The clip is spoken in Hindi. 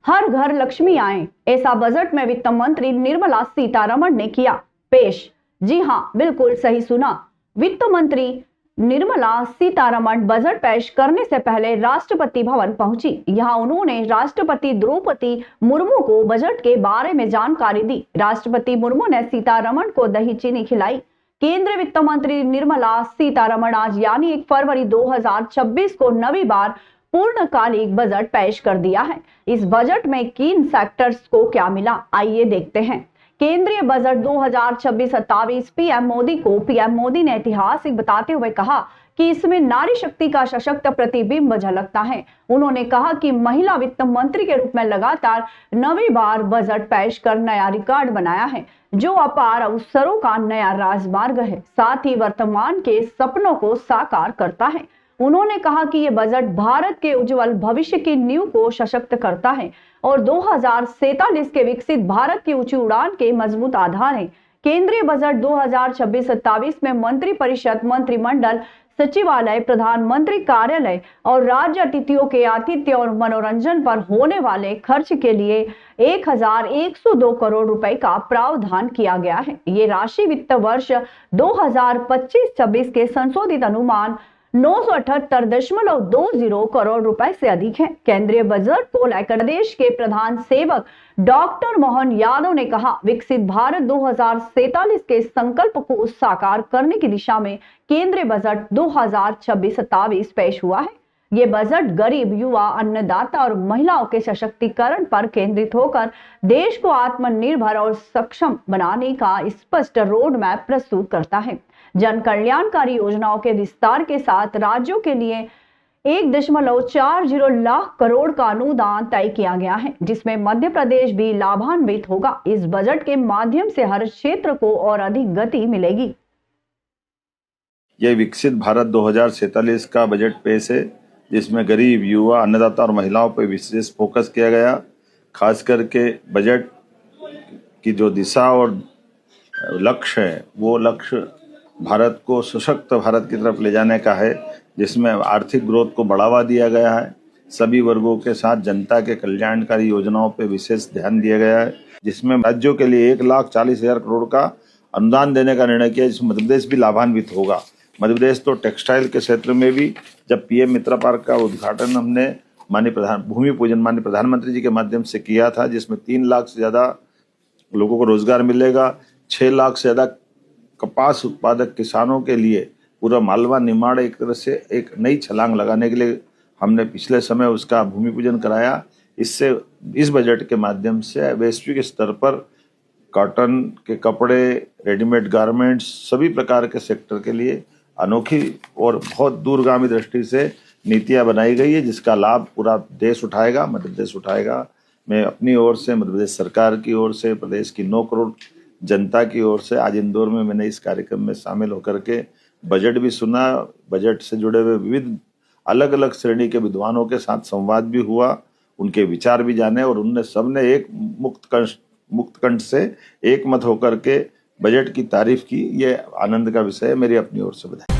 हर घर लक्ष्मी आए, ऐसा बजट में वित्त मंत्री निर्मला सीतारमण ने किया पेश। जी हां, बिल्कुल सही सुना। वित्त मंत्री निर्मला सीतारमण बजट पेश करने से पहले राष्ट्रपति भवन पहुंची। यहां उन्होंने राष्ट्रपति द्रौपदी मुर्मू को बजट के बारे में जानकारी दी। राष्ट्रपति मुर्मू ने सीतारमण को दही चीनी खिलाई। केंद्रीय वित्त मंत्री निर्मला सीतारमण आज यानी 1 फरवरी 2026 को नवी बार पूर्णकालिक बजट पेश कर दिया है। इस बजट में किन सेक्टर्स को क्या मिला, आइए देखते हैं। केंद्रीय बजट 2026-27 पीएम मोदी ने ऐतिहासिक बताते हुए कहा कि इसमें नारी शक्ति का सशक्त प्रतिबिंब झलकता है। उन्होंने कहा कि महिला वित्त मंत्री के रूप में लगातार नवी बार बजट पेश कर नया रिकॉर्ड बनाया है, जो अपार अवसरों का नया राजमार्ग है, साथ ही वर्तमान के सपनों को साकार करता है। उन्होंने कहा कि ये बजट भारत के उज्जवल भविष्य की नींव को सशक्त करता है और 2047 के विकसित भारत की ऊंची उड़ान के मजबूत आधार है। केंद्रीय बजट 2026-27 में मंत्रिपरिषद, मंत्रिमंडल, सचिवालय, प्रधानमंत्री कार्यालय और राज्य अतिथियों के आतिथ्य और मनोरंजन पर होने वाले खर्च के लिए 1102 करोड़ रुपए का प्रावधान किया गया है। ये राशि वित्त वर्ष 2025-26 के संशोधित अनुमान 978.20 करोड़ रुपए से अधिक है। केंद्रीय बजट को लेकर देश के प्रधान सेवक डॉक्टर मोहन यादव ने कहा, विकसित भारत 2047 के संकल्प को साकार करने की दिशा में केंद्रीय बजट 2026-27 पेश हुआ है। ये बजट गरीब, युवा, अन्नदाता और महिलाओं के सशक्तिकरण पर केंद्रित होकर देश को आत्मनिर्भर और सक्षम बनाने का स्पष्ट रोड मैप प्रस्तुत करता है। जन कल्याणकारी योजनाओं के विस्तार के साथ राज्यों के लिए 1.40 लाख करोड़ का अनुदान तय किया गया है, जिसमें मध्य प्रदेश भी लाभान्वित होगा। इस बजट के माध्यम से हर क्षेत्र को और अधिक गति मिलेगी। यह विकसित भारत 2047 का बजट पेश है, जिसमें गरीब, युवा, अन्नदाता और महिलाओं पर विशेष फोकस किया गया। खास करके बजट की जो दिशा और लक्ष्य है, वो लक्ष्य भारत को सशक्त भारत की तरफ ले जाने का है, जिसमें आर्थिक ग्रोथ को बढ़ावा दिया गया है। सभी वर्गों के साथ जनता के कल्याणकारी योजनाओं पर विशेष ध्यान दिया गया है, जिसमें राज्यों के लिए 1,40,000 करोड़ का अनुदान देने का निर्णय किया, जिसमें मध्य प्रदेश भी लाभान्वित होगा। मध्य प्रदेश तो टेक्सटाइल के क्षेत्र में भी, जब पीएम मित्र पार्क का उद्घाटन हमने भूमि पूजन माननीय प्रधानमंत्री जी के माध्यम से किया था, जिसमें 3 लाख से ज्यादा लोगों को रोजगार मिलेगा। 6 लाख से ज्यादा कपास उत्पादक किसानों के लिए पूरा मालवा निमाड़ एक तरह से एक नई छलांग लगाने के लिए हमने पिछले समय उसका भूमि पूजन कराया। इससे इस बजट के माध्यम से वैश्विक स्तर पर कॉटन के कपड़े, रेडीमेड गारमेंट्स, सभी प्रकार के सेक्टर के लिए अनोखी और बहुत दूरगामी दृष्टि से नीतियां बनाई गई है, जिसका लाभ पूरा देश उठाएगा, मध्य प्रदेश उठाएगा। मैं अपनी ओर से, मध्य प्रदेश सरकार की ओर से, प्रदेश की 9 करोड़ जनता की ओर से आज इंदौर में मैंने इस कार्यक्रम में शामिल होकर के बजट भी सुना, बजट से जुड़े हुए विविध अलग अलग श्रेणी के विद्वानों के साथ संवाद भी हुआ, उनके विचार भी जाने और उनने सबने एक मुक्त कंठ से एक मत होकर के बजट की तारीफ की। ये आनंद का विषय है। मेरी अपनी ओर से बधाई।